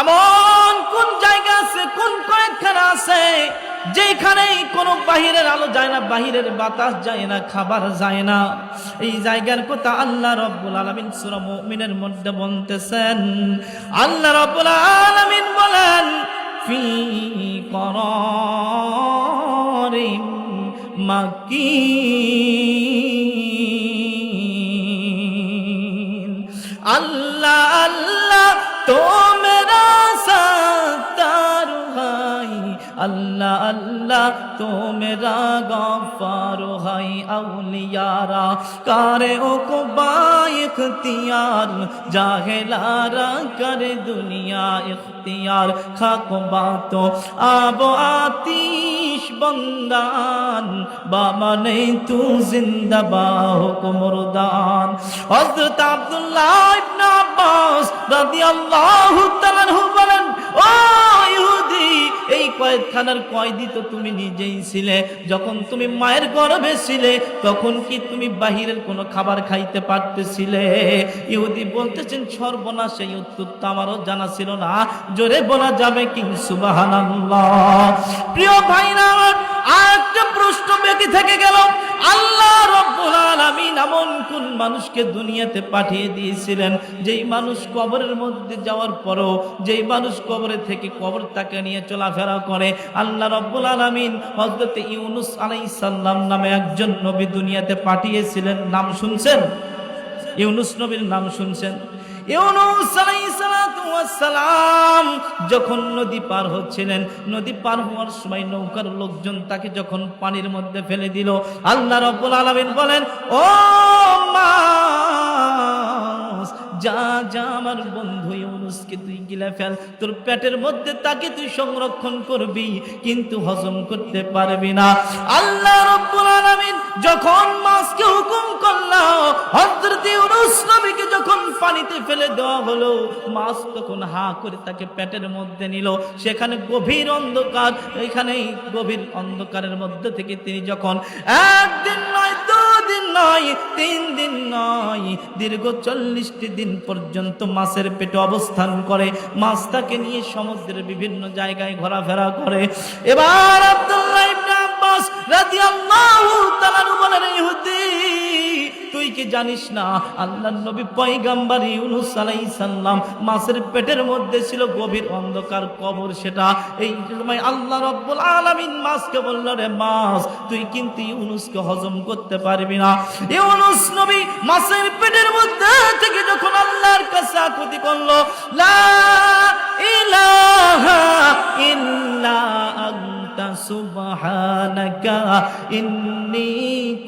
এমন কোন জায়গা আছে, কোন কয়েকখানা আছে যেখানে কোনো বাহিরের আলো যায় না, বাহিরের বাতাস যায় না, খাবার যায় না। এই জায়গার কথা আল্লাহ রাব্বুল আলামিন সূরা মুমিনের মধ্যে বলতেছেন। আল্লাহ রাব্বুল আলামিন বলেন, ফি করারিম মাকিন। আল্লাহ আল্লাহ তো মেরা সত্তার ভাই, अल्लाह अल्लाह तो मेरा गफ्फार है। औलियारा कारे उक़बा इख्तियार, जाहिलारा करे दुनिया इख्तियार। खाक बातो आब आतिश बंदान, बामने तू जिंदा बाहुक मुर्दान। हज़रत अब्दुल्लाह इब्न अब्बास রাদিয়াল্লাহু তাআলা আনহু বলেন, ও ইহুদি, এই কয়েদখানার কয়েদি তো তুমি নিজেই ছিলে। যখন তুমি মায়ের গর্ভে ছিলে তখন কি তুমি বাহিরের কোনো খাবার খাইতে পারতেছিলে? ইহুদি বলতেছেন, সর্বনাশ, এই উত্তর তো আমারও জানা ছিল না। জোরে বলা যাবে কি সুবহানাল্লাহ? প্রিয় ভাইরা, আরেকটা প্রশ্ন বাকি থেকে গেল। আল্লাহ রাব্বুল আলামিন এমন কোন মানুষকে দুনিয়াতে পাঠিয়ে দিয়েছিলেন, যেই মানুষ কবরের মধ্যে যাওয়ার পরও, যেই মানুষ কবরে থেকে কবর তাকে নিয়ে চলাফেরা করে। আল্লাহ রাব্বুল আলামিন হযরত ইউনুস আলাইহিস সালাম নামে একজন নবী দুনিয়াতে পাঠিয়েছিলেন। নাম শুনছেন? ইউনুস নবীর নাম শুনছেন? ইউনুস আলাইহিস সালাম যখন নদী পার হচ্ছিলেন, নদী পার হওয়ার সময় নৌকার লোকজন তাকে যখন পানির মধ্যে ফেলে দিল, আল্লাহ রাব্বুল আলামিন বলেন, ও মাছ, যা যা আমার বন্ধু ইউনুসকে তুই গিলে ফেল, তোর পেটের মধ্যে তাকে তুই সংরক্ষণ করবি, কিন্তু হজম করতে পারবি না। আল্লাহ রাব্বুল আলামিন যখন মাছকে হুকুম করলো, হযরত ইউনুস নবীকে যখন পানিতে ফেলে দেওয়া হলো, মাছ তখন হা করে তাকে পেটের মধ্যে নিল। সেখানে গভীর অন্ধকার, এখানে গভীর অন্ধকারের মধ্যে থেকে তিনি যখন একদিন নয়, দুদিন নয়, 3 দিন নয়, দীর্ঘ 40টি দিন পর্যন্ত মাছের পেটে অবস্থান করে, মাছ তাকে নিয়ে সমুদ্রের বিভিন্ন জায়গায় ঘোরাফেরা করে। এবার আব্দুল্লাহ ইবনে আব্বাস রাদিয়াল্লাহু তাআলা বলেন, ইহুদি, তুই কি জানিস না আল্লাহর নবী পয়গম্বর ইউনুস আলাইহিস সালাম মাছের পেটের মধ্যে ছিল, গভীর অন্ধকার কবর সেটা। এই সময় আল্লাহ রাব্বুল আলামিন মাছকে বলল, রে মাছ, তুই কিন্তু ইউনুসকে হজম করতে পারবি না। ইউনুস নবী মাছের পেটের মধ্যে থেকে যখন আল্লাহর কাছে আকুতি করলো, লা ইলাহা ইল্লা আনতা সুবহানাকা ইন্নী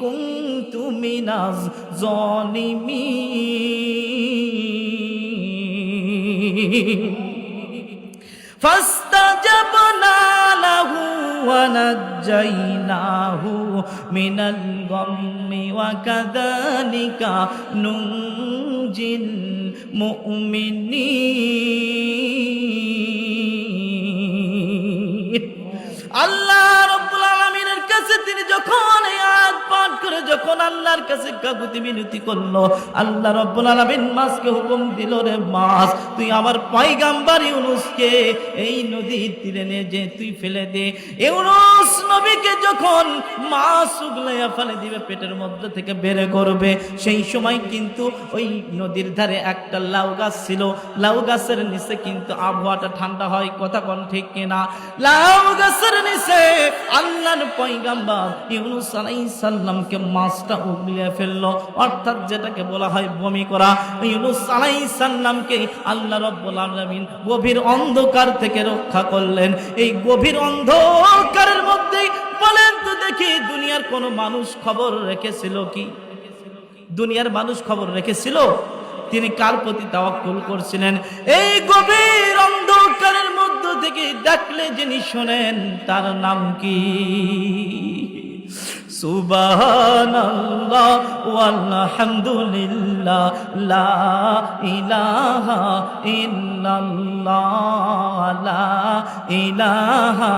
কুনতু মিনাজ জালিমিন। ফাস্তাজাবনা লাহু ওয়া নাজ্জাইনাহু মিনাল গাম্মি ওয়া কাযালিকা নুনজিল মুমিনিন। আল্লাহ রাব্বুল আলামিনের কাছে তিনি যখন এই আয়াত পাঠ করে যখন আল্লাহর কাছে কাকুতি মিনতি করলো, আল্লাহ রাব্বুল আলামিন মাছকে হুকুম দিল, রে মাছ, তুই আমার পয়গম্বর ইউনুসকে এই নদীর তীরে নিয়ে যে তুই ফেলে দে। ইউনুস নবীকে যখন মাছ উগলাইয়া ফেলে দিবে, পেটের মধ্যে থেকে বের করবে, সেই সময় কিন্তু ওই নদীর ধারে একটা লাউ গাছ ছিল। লাউ গাছের নিচে কিন্তু আবহাওয়াটা ঠান্ডা হয়, কথা কোন ঠিক কিনা? লাউ গাছের নিচে আল্লাহর পয়গম্বর ইউনুস আলাইহিস সালামকে মাছটা উগলিয়ে ফেললো, অর্থাৎ যেটাকে বলা হয় বমি করা। ইউনুস আলাইহিস সালামকে আল্লাহ রাব্বুল আলামিন গভীর অন্ধকার থেকে রক্ষা করলেন। এই গভীর অন্ধকারের মধ্যে বলেন তো দেখি, দুনিয়ার কোন মানুষ খবর রেখেছিল কি? দুনিয়ার মানুষ খবর রেখেছিল? তিনি কার প্রতি তাওয়াক্কুল করছিলেন? এই গভীর অন্ধকারের মধ্য থেকে ডাকলে যিনি শোনেন, তার নাম কি? সুবহানাল্লাহ ওয়ালহামদুলিল্লাহ লা ইলাহা ইল্লাল্লাহ লা ইলাহা।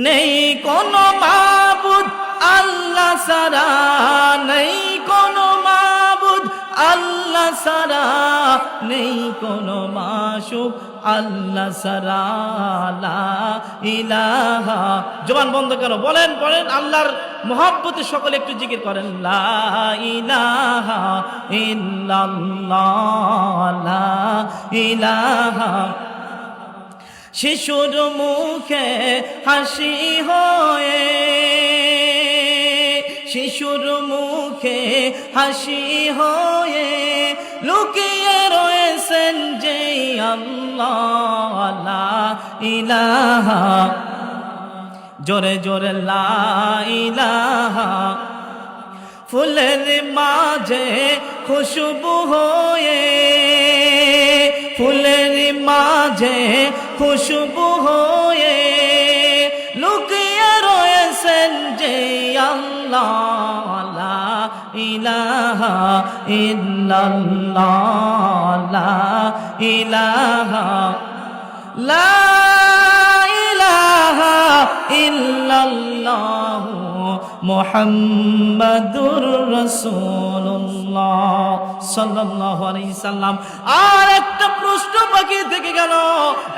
নেই কোনো মাবুদ আল্লাহ ছাড়া, নেই কোনো মাবুদ আল্লাহ সারা নেই কোনো মাশুক, আল্লাহ সারা লা ইলাহা। জবান বন্ধ করো, বলেন বলেন, আল্লাহর মহব্বতে সকলে একটু জিকির করেন, লা ইলাহা ইল্লাল্লাহ, লা ইলাহা। শিশুর মুখে হাসি হয়ে, শিশুর মুখে হাসি হয়ে লুকিয়ে রয়েছেন যে আল্লাহ, লা ইলাহা। জোরে জোরে লা ইলাহা। ফুলের মাঝে খুশবু হয়ে, ফুলের মাঝে খুশবু হয়ে লুকিয়ে রয়েছেন যে আল্লাহ, লা ইলাহা ইল্লাল্লাহ, লা ইলাহা, লা ইলাহা ইল্লাল্লাহ মুহাম্মাদুর রাসূলুল্লাহ সাল্লাল্লাহু আলাইহি সাল্লাম। আর একটা প্রশ্ন বাকি থেকে গেল।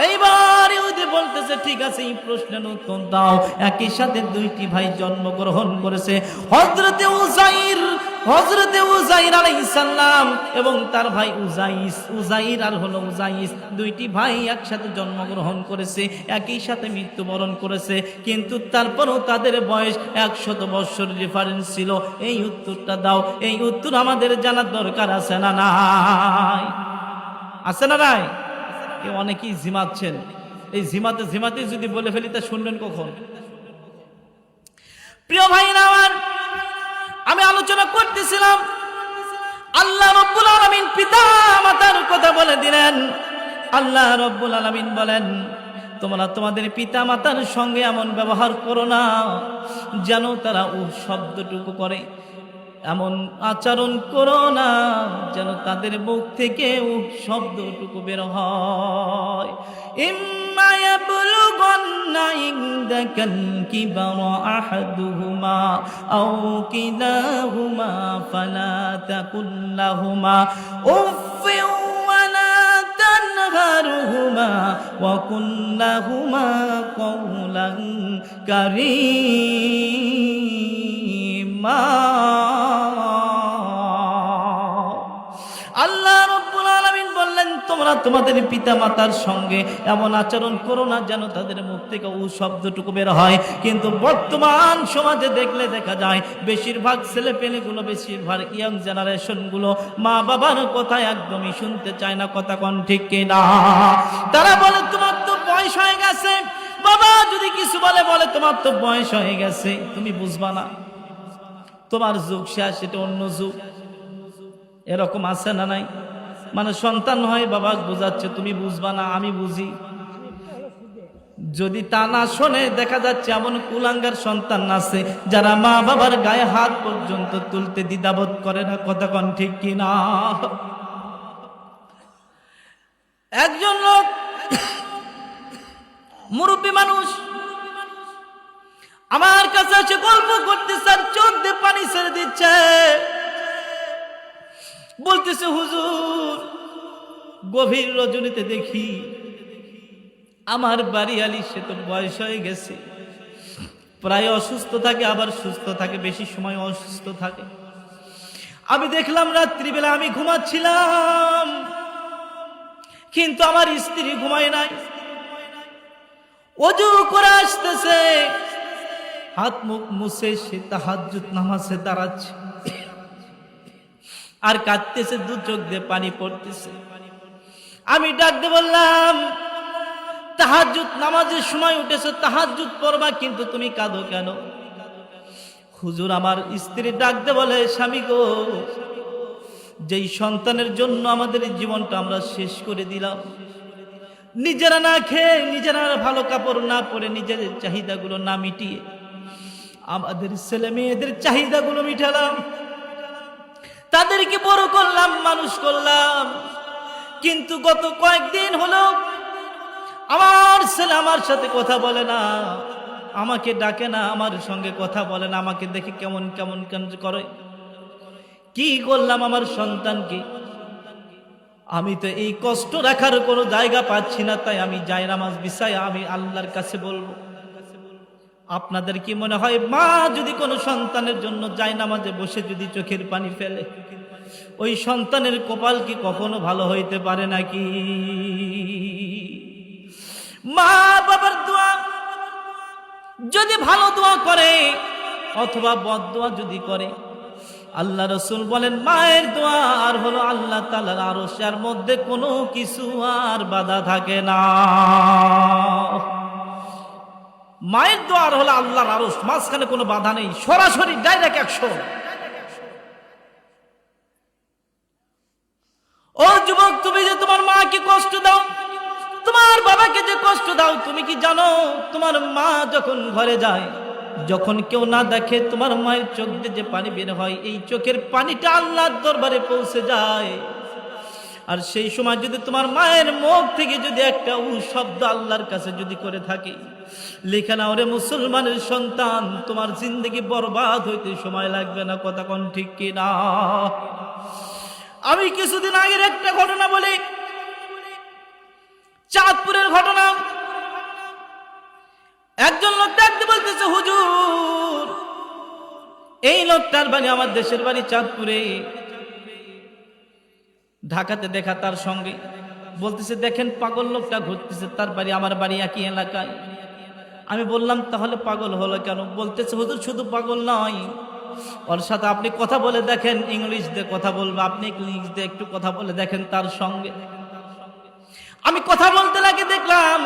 এইবার ইহুদি বলতেছে, ঠিক আছে এই প্রশ্নের উত্তর দাও। একই সাথে দুইটি ভাই জন্মগ্রহণ করেছে, হযরতে উযাইর আলাইহিস সালাম এবং তার ভাই উযাইর আর হলো উযাইস। দুইটি ভাই একসাথে জন্মগ্রহণ করেছে, একই সাথে মৃত্যুবরণ করেছে, কিন্তু তারপরও তাদের বয়স 100 বছর ডিফারেন্স ছিল। এই উত্তরটা দাও। এই উত্তর আমাদের জানার দরকার আছে না নাই? আছে না নাই? অনেকেই ঝিমাচ্ছেন। এই ঝিমাতে যদি বলে ফেলি তা শুনবেন কখন? প্রিয় ভাইরা আমার, আমি আলোচনা করতেছিলাম আল্লাহ রাব্বুল আলামিন পিতা মাতার কথা বলে দিলেন। আল্লাহ রাব্বুল আলামিন বলেন, তোমরা তোমাদের পিতা মাতার সঙ্গে এমন ব্যবহার করো না যেন তারা শব্দটুকু করে, এমন আচরণ করো না যেন তাদের মুখ থেকে শব্দটুকু বের হয়। ইম্মা ইয়াবলুগান্না ইনদাকাল কিবারা আহাদুহুমা আও কিলাহুমা ফালা তাকুল লাহুমা উফফিন ওয়ালা তানহারহুমা ওয়া কুল লাহুমা কওলান কারীমা। আল্লাহ রাব্বুল আলামিন বললেন, তোমরা তোমাদের পিতা মাতার সঙ্গে এমন আচরণ করো না যেন তাদের মুখ থেকে শব্দটুকু বের হয়। কিন্তু বর্তমান সমাজে দেখলে দেখা যায় বেশিরভাগ ছেলে পেলেগুলো, বেশিরভাগ ইয়াং জেনারেশন গুলো মা বাবার কথা একদমই শুনতে চায় না। কথা কোন ঠিক কিনা? তারা বলে তোমার তো বয়স হয়ে গেছে। বাবা যদি কিছু বলে তোমার তো বয়স হয়ে গেছে, তুমি বুঝবা না, তোমার যুগ শেষ, এটা অন্য যুগ। এরকম আছে না নাই? মানে সন্তান হয়, বাবা বোঝাচ্ছে তুমি বুঝবা না, আমি বুঝি। যদি তা না শোনে, দেখা যাচ্ছে এমন কুলাঙ্গার সন্তান আছে যারা মা বাবার গায়ে হাত পর্যন্ত তুলতে দ্বিধাবোধ করে না। কথা কোন ঠিক কিনা? একজন লোক, মুরব্বী মানুষ, আমার কাছে এসে গল্প করতেছে আর চোখ দিয়ে পানি ছেড়ে দিচ্ছে। বলতেছে, হুজুর, গভীর রজনীতে দেখি আমার বাড়ি আলী, সে তো বয়স হয়ে গেছে, প্রায় অসুস্থ থাকে, আবার সুস্থ থাকে, বেশি সময় অসুস্থ থাকে। আমি দেখলাম রাত্রিবেলা আমি ঘুমাচ্ছিলাম, কিন্তু আমার স্ত্রী ঘুমায় নাই। ওযু করে আসতেছে, হাত মুখ মুছে সে তাহাজ্জুদ নামাজে দাঁড়াচ্ছে আর কাঁদতেছে, দু চোখ দিয়ে পানি পড়তেছে। আমি ডাক দিয়ে বললাম, তাহাজ্জুদ নামাজের সময় উঠেছে, তাহাজ্জুদ পড়বা, কিন্তু তুমি কাঁদো কেন? হুজুর, আমার স্ত্রী ডাক দিয়ে বলে, স্বামী গো, যেই সন্তানের জন্য আমাদের জীবনটা আমরা শেষ করে দিলাম, নিজেরা না খেয়ে, নিজেরা ভালো কাপড় না পরে, নিজেদের চাহিদাগুলো না মিটিয়ে আমাদের ছেলে মেয়েদের চাহিদাগুলো মিটালাম, তাদেরকে বড় করলাম, মানুষ করলাম। কিন্তু গত কয়েকদিন হলো আমার ছেলে আমার সাথে কথা বলে না, আমাকে ডাকে না, আমার সঙ্গে কথা বলে না, আমাকে দেখে কেমন কেমন কেন করে। কি করলাম আমার সন্তানকে? আমি তো এই কষ্ট রাখার কোনো জায়গা পাচ্ছি না, তাই আমি জায়নামাজ বিছায় আমি আল্লাহর কাছে বলবো। আপনাদের কি মনে হয় মা যদি কোনো সন্তানের জন্য জায়নামাজে বসে যদি চোখের পানি ফেলে, ওই সন্তানের কপাল কি কখনো ভালো হইতে পারে নাকি? মা বাবার দোয়া যদি ভালো দোয়া করে অথবা বদ দোয়া যদি করে, আল্লাহ রাসূল বলেন মায়ের দোয়া আর হলো আল্লাহ তাআলার আরশের মধ্যে কোনো কিছু আর বাধা থাকে না। মায়ের দোয়া আর হলো আল্লাহর আরশ, মাঝখানে কোনো বাধা নেই, সরাসরি ডাইরেক্ট 100। ও যুবক, তুমি যে তোমার মাকে কষ্ট দাও, তোমার বাবাকে যে কষ্ট দাও, তুমি কি জানো তোমার মা যখন ঘরে যায়, যখন কেউ না দেখে, তোমার মায়ের চোখ দিয়ে যে পানি বের হয়, এই চোখের পানিটা আল্লাহর দরবারে পৌঁছে যায়। আর সেই সময় যদি তোমার মায়ের মুখ থেকে যদি একটা শব্দ আল্লাহর কাছে যদি করে থাকে, লেখা না ওরে মুসলমানের সন্তান, তোমার জিন্দগি বরবাদ হইতে সময় লাগবে না। কথা কোন ঠিক কি না? আমি কিছুদিন আগের একটা ঘটনা বলি, চাঁদপুরের ঘটনা। একজন লোক ডাকতে বলতেছে, হুজুর, এই লোকটার বাড়ি আমার দেশের বাড়ি চাঁদপুরে, ঢাকাতে দেখা তার সঙ্গে। বলতেছে দেখেন পাগল লোকটা ঘুরতেছে, তার বাড়ি আমার বাড়ি একই এলাকায়। আমি বললাম তাহলে পাগল হলো কেন? বলতেছে হুজুর শুধু পাগল নয়, ওর সাথে আপনি কথা বলে দেখেন, ইংলিশ দিয়ে কথা বলবে, আপনি ইংলিশ দিয়ে একটু কথা বলে দেখেন তার সঙ্গে। আমি কথা বলতে লাগে, দেখলাম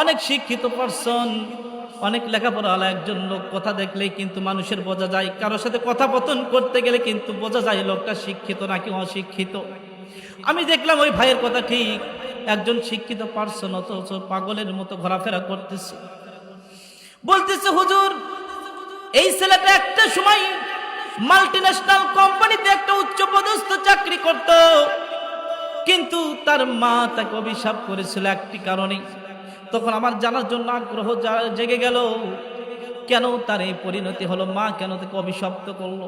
অনেক শিক্ষিত পারসন, অনেক লেখাপড়াওয়ালা একজন লোক। কথা দেখলেই কিন্তু মানুষের বোঝা যায়, কারোর সাথে কথাপতন করতে গেলে কিন্তু বোঝা যায় লোকটা শিক্ষিত নাকি অশিক্ষিত। আমি দেখলাম ওই ভাইয়ের কথা ঠিক, একজন শিক্ষিত পারসন অথচ পাগলের মতো ঘোরাফেরা করতেছে। বলতেছে হুজুর, এই ছেলেটা একটা সময় মাল্টিন্যাশনাল কোম্পানিতে একটা উচ্চ পদস্থ চাকরি করত, কিন্তু তার মা তাকে অভিশাপ করেছিল একটি কারণে। তখন আমার জানার জন্য আগ্রহ জেগে গেল, কেন তার এই পরিণতি হলো, মা কেন তাকে অভিশপ্ত করলো,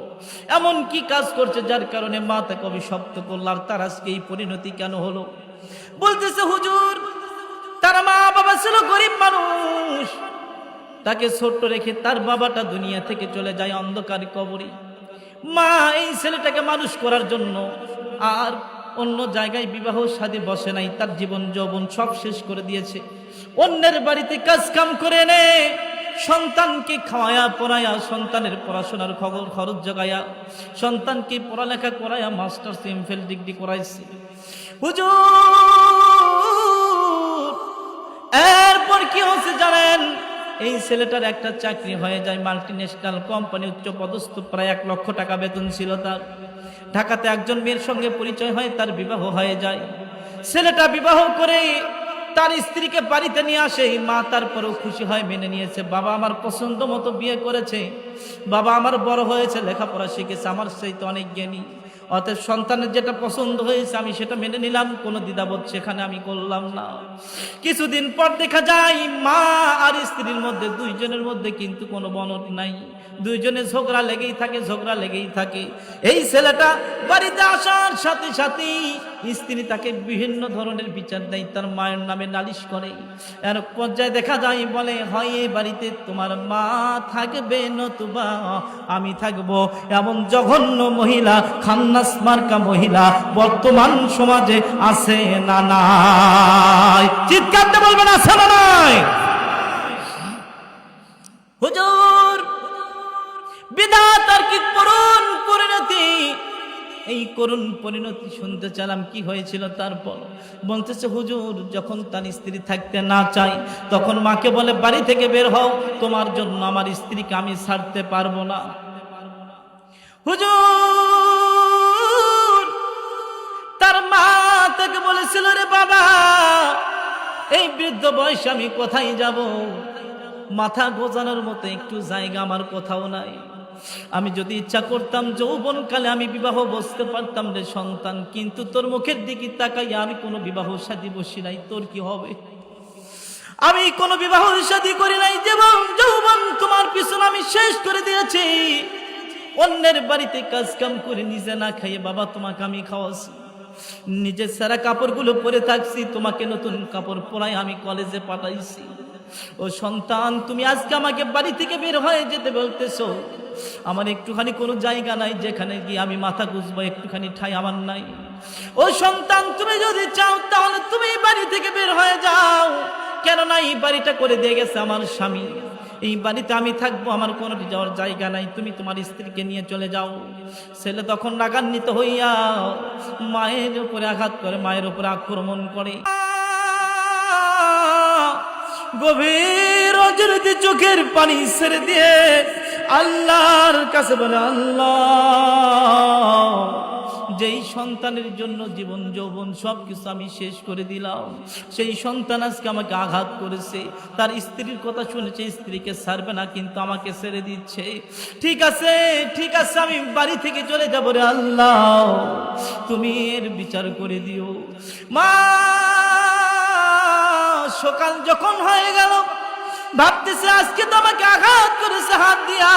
এমন কি কাজ করছে যার কারণে মা তাকে অভিশপ্ত করলো, আর তার আজকে এই পরিণতি কেন হলো? বলতেছে হুজুর, তার মা বাবা ছিল গরিব মানুষ, তাকে ছোট্ট রেখে তার বাবাটা দুনিয়া থেকে চলে যায় অন্ধকার কবরে। মা এই ছেলেটাকে মানুষ করার জন্য আর অন্য জায়গায় বিবাহ শাদী বসে নাই, তার জীবন যৌবন সব শেষ করে দিয়েছে। অন্যের বাড়িতে কাজ কাম করে এনে সন্তানকে খাওয়ায়া পড়ায়া, সন্তানের পড়াশোনার খরচ জোগায়া, সন্তানকে পড়ালেখা করায়া মাস্টার্স এমফিল ডিগ্রি করাইছে। হুজুর, এরপর কি হচ্ছে জানেন? এই ছেলেটার একটা চাকরি হয়ে যায় মাল্টিন্যাশনাল কোম্পানি, উচ্চ পদস্থ, প্রায় 1 লক্ষ টাকা বেতন ছিল তার। ঢাকাতে একজন মেয়ের সঙ্গে পরিচয় হয়, তার বিবাহ হয়ে যায়। ছেলেটা বিবাহ করে তার স্ত্রীকে বাড়িতে নিয়ে আসে, মা তারপরেও খুশি হয়, মেনে নিয়েছে। বাবা আমার পছন্দ মতো বিয়ে করেছে, বাবা আমার বড় হয়েছে, লেখাপড়া শিখেছে, আমার চাইতে অনেক জ্ঞানী, অতএব সন্তানের যেটা পছন্দ হয়েছে আমি সেটা মেনে নিলাম, কোনো দ্বিধাবোধ সেখানে আমি করলাম না। কিছুদিন পর দেখা যায় মা আর স্ত্রীর মধ্যে, দুইজনের মধ্যে কিন্তু কোনো বনট নাই, দুইজনে ঝগড়া লেগেই থাকে, ঝগড়া লেগেই থাকে। এই ছেলেটা বাড়িতে আসার সাথে সাথে স্ত্রী তাকে বিভিন্ন ধরনের বিচার দেয়, তার মায়ের নামে নালিশ করে। এর পর্যায়ে দেখা যায় বলে, হয় এই বাড়িতে তোমার মা থাকবে নতুবা আমি থাকবো। এমন জঘন্য মহিলা, খান্নাস মার্কা মহিলা বর্তমান সমাজে আছে না নাই? চিৎকারতে বলবেন আছে না নাই? হুজুর, বিধাতার কি করুণ পরিণতি! এই করুণ পরিণতি শুনতে চালাম, কি হয়েছিল তারপর? বলতেছে হুজুর, যখন তার স্ত্রী থাকতে না চায় তখন মাকে বলে বাড়ি থেকে বের হও, তোমার জন্য আমার স্ত্রীকে আমি ছাড়তে পারবো না। হুজুর, তার মা তাকে বলেছিল, রে বাবা, এই বৃদ্ধ বয়সে আমি কোথায় যাব? মাথা গোজানোর মতো একটু জায়গা আমার কোথাও নাই। আমি যদি ইচ্ছা করতাম যৌবনকালে আমি বিবাহ বসতে পারতাম রে সন্তান, কিন্তু তোর মুখের দিকে তাকাইয়া আমি কোনো বিবাহ শাদী বসি নাই, তোর কি হবে? আমি কোনো বিবাহ শাদী করি নাই, যৌবন তোমার পিছনে আমি শেষ করে দিয়েছি। অন্যের বাড়িতে কাজ কাম করে নিজে না খাইয়ে বাবা তোমাকে আমি খাওয়াছি, নিজের সারা কাপড়গুলো পরে থাকছি, তোমাকে নতুন কাপড় পরাই আমি কলেজে পাঠাইছি। ও সন্তান, তুমি আজকে আমাকে বাড়ি থেকে বের হয়ে যেতে বলতেছো, আমার একটুখানি কোনো জায়গা নাই যেখানে গিয়ে আমি মাথা গুজবো, একটুখানি ঠাই আমার নাই। ও সন্তান, তুমি যদি চাও তাহলে তুমি বাড়ি থেকে বের হয়ে যাও, কেননা এই বাড়িটা করে দিয়ে গেছে আমার স্বামী, এই বাড়িতে আমি থাকবো, আমার কোনো যাওয়ার জায়গা নাই, তুমি তোমার স্ত্রীকে নিয়ে চলে যাও। ছেলে তখন রাগান্বিত হইয়া মায়ের উপরে আঘাত করে, মায়ের উপরে আক্রমণ করে। গভীর অজরতে চোখের পানি ছেড়ে দিয়ে আল্লাহর কাছে বলে, আল্লাহ, যেই সন্তানের জন্য জীবন যৌবন সবকিছু আমি শেষ করে দিলাম, সেই সন্তান আজকে আমাকে আঘাত করেছে, তার স্ত্রীর কথা শুনেছে, স্ত্রীকে ছাড়বে না কিন্তু আমাকে ছেড়ে দিচ্ছে। ঠিক আছে, ঠিক আছে, আমি বাড়ি থেকে চলে যাবো রে আল্লাহ, তুমি এর বিচার করে দিও। মা সকাল যখন হয়ে গেল, ভাবতেছে আজকে তো আমাকে আঘাত করেছে হাত দিয়া,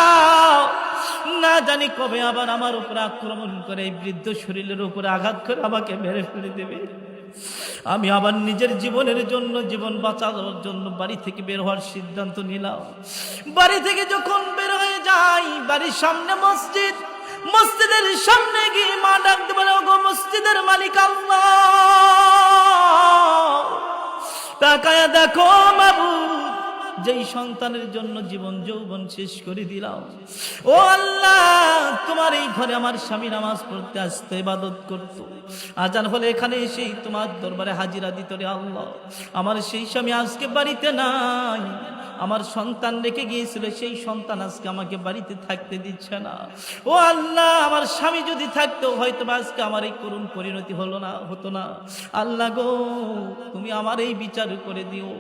না জানি কবে আবার আমার উপরে আক্রমণ করে এই বৃদ্ধ শরীরের উপরে আঘাত করে আমাকে মেরে ফেলে দেবে। আমি আবার নিজের জীবনের জন্য, জীবন বাঁচানোর জন্য বাড়ি থেকে বের হওয়ার সিদ্ধান্ত নিলাম। বাড়ি থেকে যখন বের হয়ে যাই, বাড়ির সামনে মসজিদ, মসজিদের সামনে গিয়ে মা ডাকতে বলে, ওগো মসজিদের মালিক আল্লাহ, তাকায়া দেখো মাবুদ, যেই সন্তানের জন্য জীবন যৌবন শেষ করে দিলাম, ও আল্লাহ, তোমার এই ঘরে আমার স্বামী নামাজ পড়তে আসতো, ইবাদত করতো, আজান হলে এখানে এসেই তোমার দরবারে হাজিরা দিত রে আল্লাহ, আমার সেই স্বামী আজকে বাড়িতে নাই, আমার সন্তান রেখে গিয়েছিল, সেই সন্তান আজকে আমাকে বাড়িতে থাকতে দিচ্ছে না। ও আল্লাহ, আমার স্বামী যদি থাকতো হয়তো আজকে আমার এই করুণ পরিণতি হতো না। আল্লাহ গো, তুমি আমার এই বিচার করে দিও।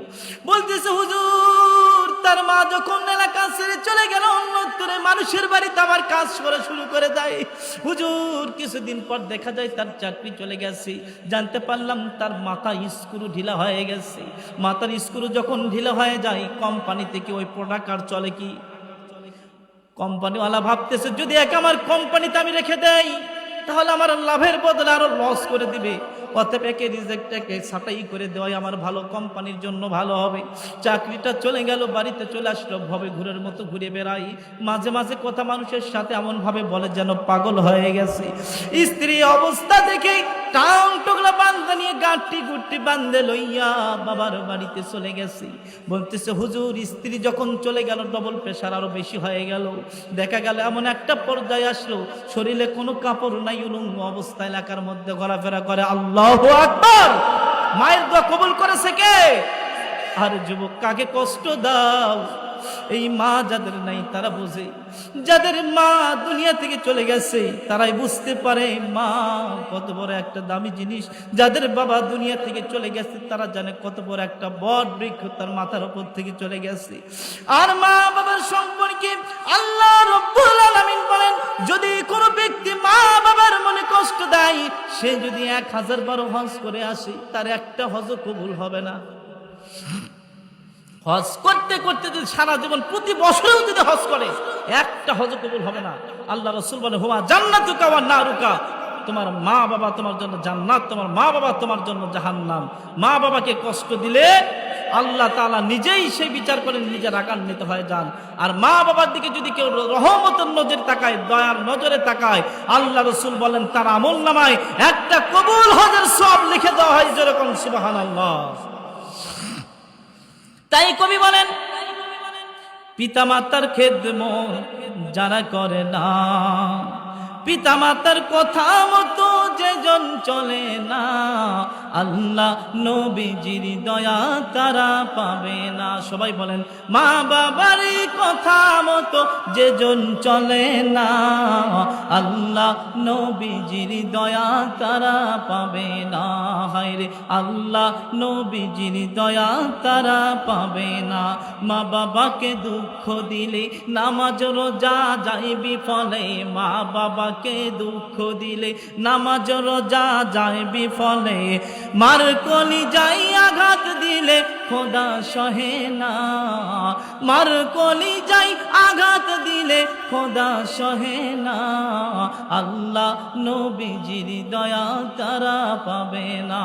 বলতেছে হুজুর, তার মা যখন এলাকা ছেড়ে চলে গেল, অন্যত্রে মানুষের বাড়িতে আমার কাজ করা শুরু করে দেয়। হুজুর, কিছুদিন পর দেখা যায় তার চাকরি চলে গেছে, জানতে পারলাম তার মাথা স্ক্রু ঢিলা হয়ে গেছে। মাথার স্ক্রু যখন ঢিলা হয়ে যায়, কোম্পানি থেকে ওই প্রোডাক্ট আর চলে কি? কোম্পানিওয়ালা ভাবতেছে যদি এক আমার কোম্পানিতে আমি রেখে দেই তাহলে আমার লাভের বদলে আরো লস করে দিবে, অতএব একে রিজেক্ট, একে ছাঁটাই করে দেওয়াই আমার ভালো, কোম্পানির জন্য ভালো হবে। চাকরিটা চলে গেল, বাড়িতে চলে আসলো, ভবে ঘুরের মতো ঘুরে বেড়াই, মাঝে মাঝে কথা মানুষের সাথে এমন ভাবে বলে যেন পাগল হয়ে গেছে। স্ত্রী অবস্থা দেখে টাং টুকলা বান্ধা নিয়ে গাঁটটি গুট্টি বান্ধে লইয়া বাবার বাড়িতে চলে গেছে। বলতেছে হুজুর, স্ত্রী যখন চলে গেল ডবল প্রেশার আরো বেশি হয়ে গেল। দেখা গেল এমন একটা পর্যায়ে আসলো, শরীরে কোনো কাপড় নাই, উলঙ্গ অবস্থা এলাকার মধ্যে ঘোরাফেরা করে। আল্লাহু আকবার! মায়ের দোয়া কবুল করেছে কে? আর যুবক, কাকে কষ্ট দাও? এই মা যাদের নাই তারা বোঝে, যাদের মা দুনিয়া থেকে চলে গেছে তারাই বুঝতে পারে মা কত বড় একটা দামি জিনিস। যাদের বাবা দুনিয়া থেকে চলে গেছে তারা জানে কত বড় একটা বট বৃক্ষ তার মাথার উপর থেকে চলে গেছে। আর মা বাবার সম্পর্কে আল্লাহ রাব্বুল আলামিন বলেন, যদি কোনো ব্যক্তি মা বাবার মনে কষ্ট দেয়, সে যদি 1000 বার হজ করে আসে, তার একটা হজও কবুল হবে না। হজ করতে করতে যদি সারা জীবন প্রতি বছরেও যদি হজ করে, একটা হজ কবুল হবে না। আল্লাহ রাসূল বলে, হুমা জান্নাতুকা ওয়া নারুকা, তোমার মা বাবা তোমার জন্য জান্নাত, তোমার মা বাবা তোমার জন্য জাহান্নাম। মা বাবাকে কষ্ট দিলে আল্লাহ তাআলা নিজেই সেই বিচার করেন, নিজে রাগান্বিত হয়ে যান। আর মা বাবার দিকে যদি কেউ রহমতের নজরে তাকায়, দয়ার নজরে তাকায়, আল্লাহ রাসূল বলেন তার আমলনামায় একটা কবুল হজের সওয়াব লিখে দেওয়া হয়। যেরকম সুবহানাল্লাহ। তাই কবি বলেন, পিতামাতার খেদমত যারা করে না, পিতামাতার কথা মতো যেজন চলে না, আল্লাহ নবীজির দয়া তারা পাবে না। সবাই বলেন, মা বাবার কথা মতো যেজন চলে না, আল্লাহ নবীজির দয়া তারা পাবে না। হায়রে আল্লাহ নবীজির দয়া তারা পাবে না। মা বাবাকে দুঃখ দিলে নামাজ রোজা যায় বিফলে, মা বাবাকে দুঃখ দিলে নামাজ রোজা যায় বিফলে। মার কলিজায় আঘাত আঘাত দিলে খোদা সহে না, মার কলিজায় আঘাত দিলে খোদা সহে না, আল্লাহ নবীজির দয়া তারা পাবে না।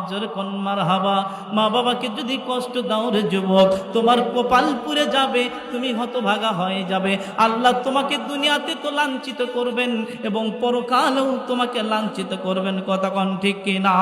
জোরে কোন মারহাবা। মা বাবাকে যদি কষ্ট দাও রে যুবক, তোমার কপাল পুড়ে যাবে, তুমি হতভাগা হয়ে যাবে। আল্লাহ তোমাকে দুনিয়াতে তো লাঞ্ছিত করবেন এবং পরকালেও তোমাকে লাঞ্ছিত করবেন। কথা কোন ঠিক কিনা?